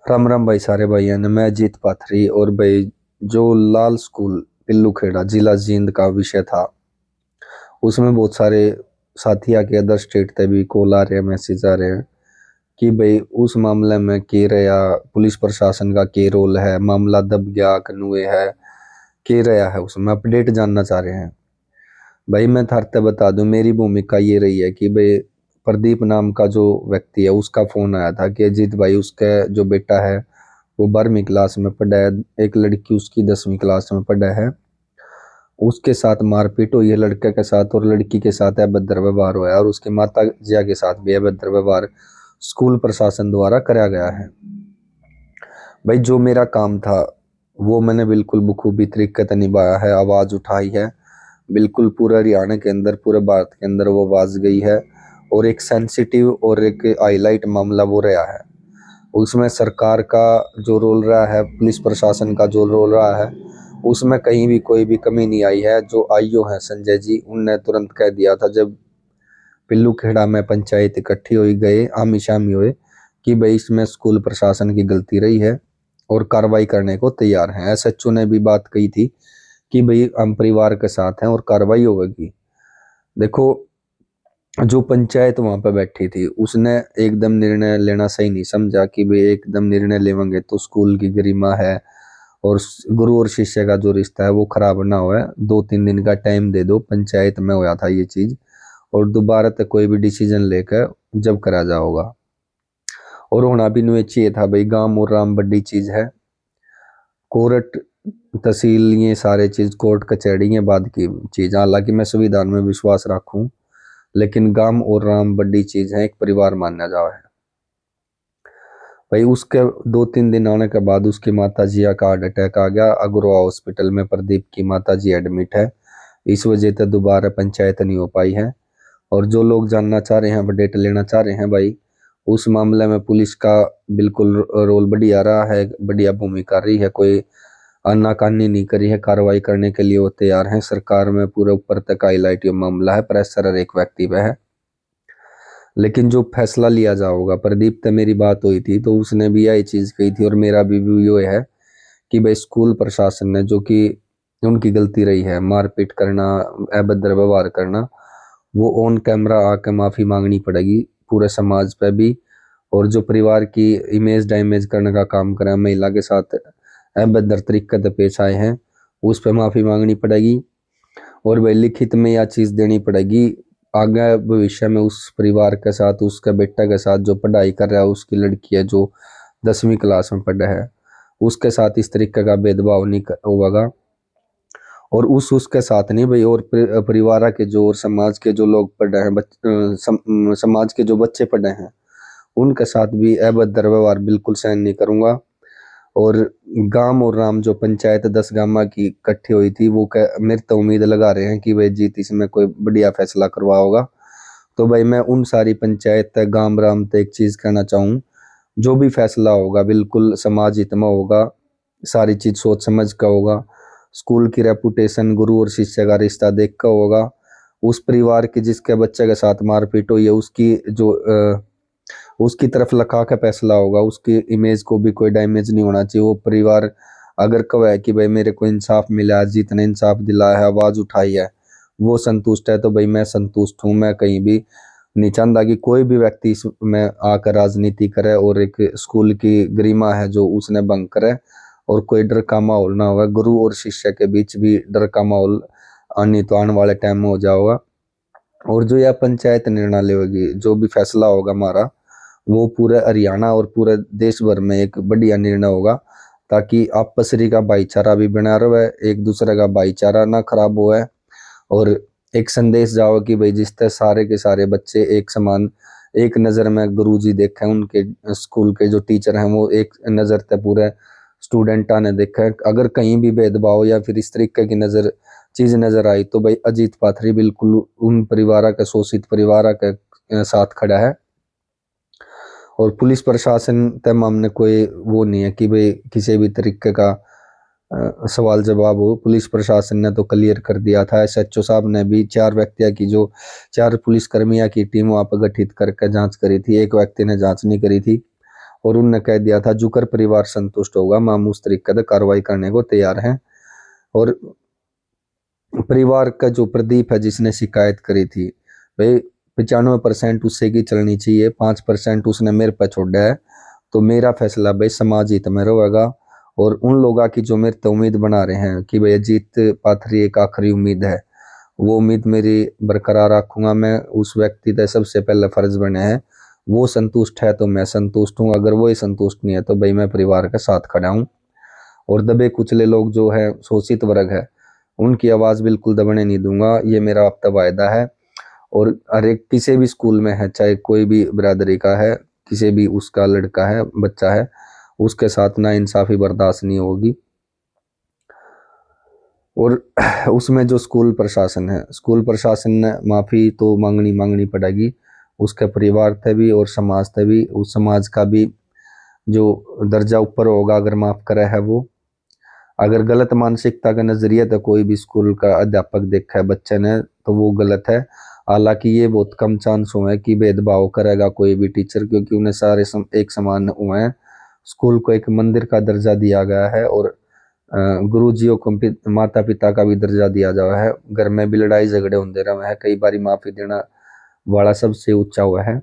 राम राम भाई, सारे भाइयों ने। मैं अजीत पाथरी। और भाई, जो लाल स्कूल पिल्लू खेड़ा जिला जींद का विषय था, उसमें बहुत सारे साथी आके अदर स्टेट से भी कॉल आ रहे हैं, मैसेज आ रहे हैं कि भाई उस मामले में के रहा, पुलिस प्रशासन का के रोल है, मामला दब गया कनुए है, के रहा है, उसमें अपडेट जानना चाह रहे हैं। भाई मैं थारते बता दूं, मेरी भूमिका ये रही है कि भाई प्रदीप नाम का जो व्यक्ति है, उसका फोन आया था कि अजीत भाई, उसका जो बेटा है वो 12वीं क्लास में पढ़ा है, एक लड़की उसकी 10वीं क्लास में पढ़ा है, उसके साथ मारपीट हुई है लड़के के साथ, और लड़की के साथ अभद्र व्यवहार हुआ है, और उसकी माता जिया के साथ भी अभद्र व्यवहार स्कूल प्रशासन द्वारा कराया गया है। भाई जो मेरा काम था वो मैंने बिल्कुल बखूबी तरीके से निभाया है, आवाज़ उठाई है, बिल्कुल पूरे हरियाणा के अंदर, पूरे भारत के अंदर वो आवाज़ गई है। और एक सेंसिटिव और एक हाईलाइट मामला वो रहा है, उसमें सरकार का जो रोल रहा है, पुलिस प्रशासन का जो रोल रहा है, उसमें कहीं भी कोई भी कमी नहीं आई है। जो आईओ है संजय जी, उनने तुरंत कह दिया था जब पिल्लू खेड़ा में पंचायत इकट्ठी हुई, गए आमी शामी हुए, कि भाई इसमें स्कूल प्रशासन की गलती रही है और कार्रवाई करने को तैयार हैं। एसएचओ ने भी बात कही थी कि भाई हम परिवार के साथ हैं और कार्रवाई होगी। देखो, जो पंचायत वहां पर बैठी थी उसने एकदम निर्णय लेना सही नहीं समझा कि भाई एकदम निर्णय लेवेंगे तो स्कूल की गरिमा है और गुरु और शिष्य का जो रिश्ता है वो खराब ना हो। 2-3 दिन का टाइम दे दो, पंचायत में होया था ये चीज, और दोबारा तक कोई भी डिसीजन लेकर जब करा जाओगा। और होना भी नहीं चाहिए था भाई, गांव और राम बड़ी चीज है। कोर्ट, तहसील, ये सारे चीज कोर्ट कचहरी ये बाद की चीज। हालांकि मैं संविधान में विश्वास रखूं, लेकिन गांव और राम बड़ी चीज है, एक परिवार माना जाओ है। भाई उसके 2-3 दिन आने के बाद उसकी माता जी का हार्ट अटैक आ गया। अग्रवा हॉस्पिटल में प्रदीप की माता जी एडमिट है। इस वजह से दोबारा पंचायत नहीं हो पाई है। और जो लोग जानना चाह रहे हैं, अपडेट लेना चाह रहे हैं भाई, उस मामले में पुलिस का बिल्कुल रोल बढ़िया रहा है, बढ़िया भूमिका रही है, कोई आनाकानी नहीं करी है, कार्रवाई करने के लिए वो तैयार हैं। सरकार में पूरे ऊपर तक हाईलाइट ये मामला है, प्रेशर हर एक व्यक्ति पे है। लेकिन जो फैसला लिया जाओगा, प्रदीप से मेरी बात हुई थी तो उसने भी यही चीज कही थी, और मेरा भी व्यू ये है कि भाई स्कूल प्रशासन ने, जो कि उनकी गलती रही है, मारपीट करना, अभद्र व्यवहार करना, वो ऑन कैमरा आके माफी मांगनी पड़ेगी पूरे समाज पे भी। और जो परिवार की इमेज डैमेज करने का काम कर रहे हैं, महिला के साथ अभद्र तरीके से पेश आए हैं, उस पर माफी मांगनी पड़ेगी। और भाई लिखित में यह चीज देनी पड़ेगी आगे भविष्य में उस परिवार के साथ, उसके बेटा के साथ जो पढ़ाई कर रहा है, उसकी लड़की है जो 10वीं क्लास में पढ़ा है, उसके साथ इस तरीके का भेदभाव नहीं होगा। और उसके साथ नहीं भाई, और परिवार के जो, और समाज के जो लोग पढ़ रहे हैं, समाज के जो बच्चे पढ़ रहे हैं, उनके साथ भी अभद्र व्यवहार बिल्कुल सहन नहीं करूंगा। और गांव और राम जो पंचायत 10 गांव की इकट्ठी हुई थी, वो मेरे तो उम्मीद लगा रहे हैं कि भाई जीत इसमें कोई बढ़िया फैसला करवा होगा। तो भाई मैं उन सारी पंचायत तक, गांव राम तक एक चीज कहना चाहूँ, जो भी फैसला होगा बिल्कुल समाज हित में होगा, सारी चीज सोच समझ का होगा, स्कूल की रेपुटेशन, गुरु और शिष्य का रिश्ता देख कर होगा। उस परिवार की जिसके बच्चे के साथ मारपीट हुई है, उसकी जो उसकी तरफ लगा के फैसला होगा, उसकी इमेज को भी कोई डैमेज नहीं होना चाहिए। वो परिवार अगर कहे कि भाई मेरे को इंसाफ मिला, जितने इंसाफ दिलाया है, आवाज उठाई है, वो संतुष्ट है, तो भाई मैं संतुष्ट हूँ। मैं कहीं भी नहीं चाहता कि कोई भी व्यक्ति इसमें आकर राजनीति करे और एक स्कूल की गरिमा है जो उसने भंग करे, और कोई डर का माहौल ना होगा। गुरु और शिष्य के बीच भी डर का माहौल आने वाले टाइम में हो जाएगा। और जो यह पंचायत निर्णय लेगी, जो भी फैसला होगा हमारा, वो पूरे हरियाणा और पूरे देश भर में एक बढ़िया निर्णय होगा, ताकि आपसी का भाईचारा भी बना रहे, एक दूसरे का भाईचारा ना खराब हुआ है। और एक संदेश जाओ कि भाई जिस तरह सारे के सारे बच्चे एक समान, एक नज़र में गुरुजी देखें, उनके स्कूल के जो टीचर हैं वो एक नज़र से पूरे स्टूडेंटा ने देखा। अगर कहीं भी भेदभाव या फिर इस तरीके की चीज नजर आई, तो भाई अजीत पाथरी बिल्कुल उन परिवार का, शोषित परिवार के साथ खड़ा है। और पुलिस प्रशासन तमाम ने कोई वो नहीं है कि भाई किसी भी तरीके का सवाल जवाब हो। पुलिस प्रशासन ने तो क्लियर कर दिया था। एसएचओ साहब ने भी 4 व्यक्तियों की, जो 4 पुलिसकर्मियों की टीम वहां पर गठित करके जांच करी थी, एक व्यक्ति ने जांच नहीं करी थी। और उनने कह दिया था जुकर परिवार संतुष्ट होगा, मामू उस तरीके से कार्रवाई करने को तैयार हैं। और परिवार का जो प्रदीप है जिसने शिकायत करी थी भाई 95% उससे की चलनी चाहिए, 5% उसने मेरे पे छोड़ा है, तो मेरा फैसला भाई समाज हित में रहेगा। और उन लोगों की जो मेरे तो उम्मीद बना रहे हैं कि भाई अजीत पाथरी एक आखिरी उम्मीद है, वो उम्मीद मेरी बरकरार रखूंगा मैं। उस व्यक्ति का सबसे पहले फर्ज बने हैं, वो संतुष्ट है तो मैं संतुष्ट हूँ, अगर वो ही संतुष्ट नहीं है तो भाई मैं परिवार के साथ खड़ा हूँ। और दबे कुचले लोग जो है, शोषित वर्ग है, उनकी आवाज़ बिल्कुल दबने नहीं दूंगा, ये मेरा अब तक वायदा है। और हर एक किसी भी स्कूल में है, चाहे कोई भी बिरादरी का है, किसी भी उसका लड़का है, बच्चा है, उसके साथ ना इंसाफी बर्दाश्त नहीं होगी। और उसमें जो स्कूल प्रशासन है, स्कूल प्रशासन ने माफ़ी तो मांगनी पड़ेगी, उसके परिवार थे भी और समाज थे भी। उस समाज का भी जो दर्जा ऊपर होगा अगर माफ़ करे है वो। अगर गलत मानसिकता का नज़रिया तो कोई भी स्कूल का अध्यापक देखा है बच्चे ने तो वो गलत है। हालांकि ये बहुत कम चांस हुए हैं कि भेदभाव करेगा कोई भी टीचर, क्योंकि उन्हें सारे एक समान हुए हैं। स्कूल को एक मंदिर का दर्जा दिया गया है और गुरुजियों को माता पिता का भी दर्जा दिया जावा है। घर में भी लड़ाई झगड़े होते रहे हैं, कई बारी माफ़ी देना वाला सबसे ऊंचा हुआ है।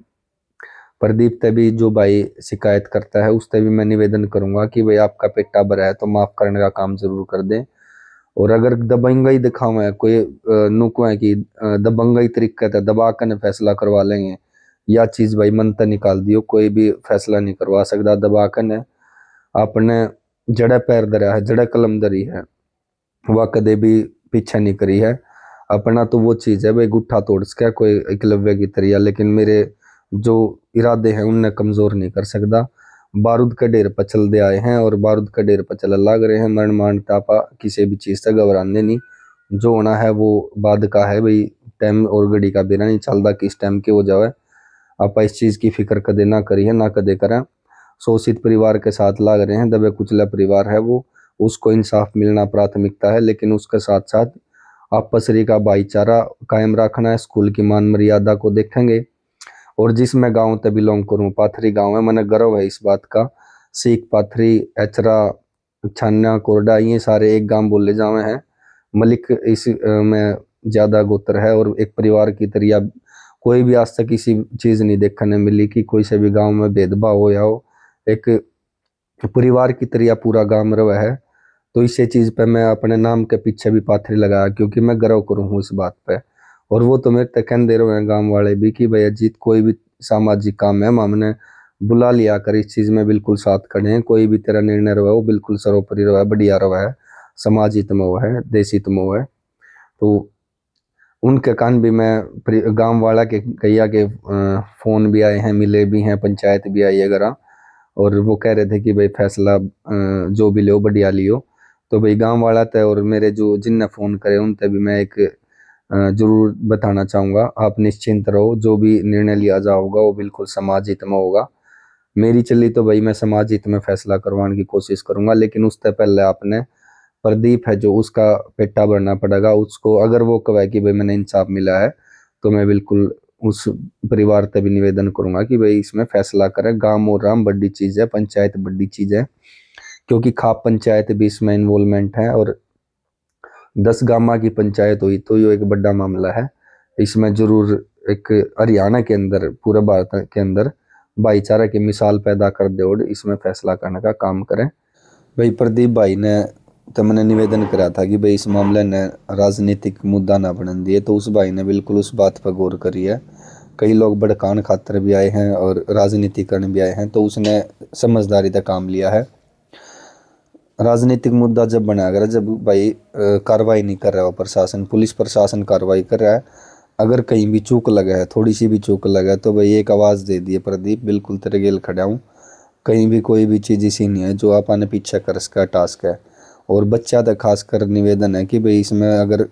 प्रदीप ते भी जो भाई शिकायत करता है उससे भी मैं निवेदन करूंगा कि भाई आपका पेटा भरा है तो माफ़ करने का काम जरूर कर दें। और अगर दबंगई दिखावे कोई नुको है कि दबंगई तरीके से दबा कर फैसला करवा लेंगे, या चीज़ भाई मन से निकाल दियो, कोई भी फैसला नहीं करवा सकता दबा कर। आपने जड़े पैर धरा है, जड़े कलम धरी है, वह कदे भी पीछे नहीं करी है। अपना तो वो चीज़ है भाई गुट्ठा तोड़ सके कोई एकलव्य की तरिया, लेकिन मेरे जो इरादे हैं उनने कमज़ोर नहीं कर सकता। बारूद का ढेर पर चल दे आए हैं और बारूद का ढेर पर चल लाग रहे हैं। मरण मान टापा किसी भी चीज़ से घबराने नहीं, जो होना है वो बाद का है भाई। टाइम और घड़ी का बिना नहीं चलता किस टाइम के हो जाए। आप इस चीज़ की फिक्र कदे ना करिए, ना कदे करें। शोषित परिवार के साथ लाग रहे हैं, दबे कुचला परिवार है वो, उसको इंसाफ मिलना प्राथमिकता है, लेकिन उसके साथ साथ आपसरी का भाईचारा कायम रखना है। स्कूल की मान मर्यादा को देखेंगे। और जिस मैं गाँव से बिलोंग करूँ, पाथरी गाँव है, मैंने गर्व है इस बात का। सीख, पाथरी, एचरा, छान्या, कोरडा, ये सारे एक गांव बोले जावे हैं। मलिक इस में ज़्यादा गोत्र है और एक परिवार की तरह कोई भी आज तक किसी चीज़ नहीं देखने मिली कि कोई से भी गांव में भेदभाव हो या हो। एक परिवार की तरह पूरा गांव रहा है। तो इसी चीज़ पे मैं अपने नाम के पीछे भी पाथरी लगाया, क्योंकि मैं गर्व करूँ हूँ इस बात पे। और वो तो मेरे तक कहते रहे हैं गांव वाले भी कि भाई अजीत कोई भी सामाजिक काम है हमने बुला लिया कर, इस चीज़ में बिल्कुल साथ खड़े हैं। कोई भी तेरा निर्णय रहा वो बिल्कुल सर्वोपरि रहा है, बढ़िया रहा है, समाज हित में वो है, देश हित में वो है। तो उनके कान भी मैं गांव वाला के कहिया के फ़ोन भी आए हैं, मिले भी हैं, पंचायत भी आई है घर। और वो कह रहे थे कि भाई फैसला जो भी लियो बढ़िया लियो। तो भाई गांव वाला थे और मेरे जो जिनने फ़ोन करे उन तक भी मैं एक जरूर बताना चाहूँगा, आप निश्चिंत रहो, जो भी निर्णय लिया जाओगा वो बिल्कुल समाज हित में होगा। मेरी चली तो भाई मैं समाज हित में फैसला करवाने की कोशिश करूंगा, लेकिन उससे पहले आपने प्रदीप है जो उसका पेटा भरना पड़ेगा। उसको अगर वो कहे कि भाई मैंने इंसाफ मिला है तो मैं बिल्कुल उस परिवार से भी निवेदन करूंगा कि भाई इसमें फैसला करें। गांव और राम बड़ी चीज़ है, पंचायत बड़ी चीज़ है, क्योंकि खाप पंचायत भी इसमें इन्वॉल्वमेंट है। और 10 गामा की पंचायत हुई तो ये एक बड़ा मामला है। इसमें जरूर एक हरियाणा के अंदर, पूरे भारत के अंदर भाईचारा की मिसाल पैदा कर दे और इसमें फैसला करने का काम करें। भाई प्रदीप भाई ने तो मैंने निवेदन करा था कि भाई इस मामले ने राजनीतिक मुद्दा ना बन दिए, तो उस भाई ने बिल्कुल उस बात पर गौर करी है। कई लोग भड़कान खातर भी आए हैं और राजनीतिकरण भी आए हैं, तो उसने समझदारी का काम लिया है। राजनीतिक मुद्दा जब बना अगर जब भाई कार्रवाई नहीं कर रहा है प्रशासन, पुलिस प्रशासन कार्रवाई कर रहा है, अगर कहीं भी चूक लगा है, थोड़ी सी भी चूक लगा है, तो भाई एक आवाज़ दे दिए प्रदीप, बिल्कुल तेरे गेल खड़ा हूँ। कहीं भी कोई भी चीज़ ऐसी नहीं है जो आपने पीछे कर सका टास्क है। और बच्चा तक खासकर निवेदन है कि भाई इसमें अगर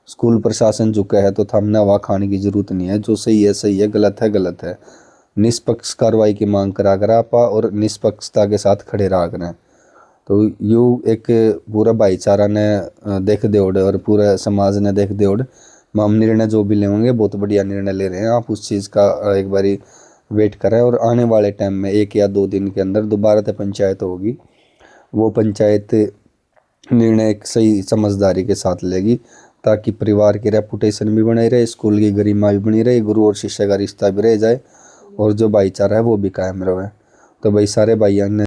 स्कूल प्रशासन झुका है तो थमने हवा खाने की जरूरत नहीं है। जो सही है सही है, गलत है गलत है। निष्पक्ष कार्रवाई की मांग करा कर आप और निष्पक्षता के साथ खड़े रहा करें। तो यू एक पूरा भाईचारा ने देख दौड़ और पूरा समाज ने देख दौड़ हम निर्णय जो भी लेंगे बहुत बढ़िया निर्णय ले रहे हैं। आप उस चीज़ का एक बारी वेट कर रहा है और आने वाले टाइम में 1 या 2 दिन के अंदर दोबारा से पंचायत होगी। वो पंचायत निर्णय एक सही समझदारी के साथ लेगी ताकि परिवार की रेपुटेशन भी बनी रहे, स्कूल की गरिमा भी बनी रहे, गुरु और शिष्य का रिश्ता भी रह जाए और जो भाईचारा है वो भी कायम रहे। तो भाई सारे भाइयों ने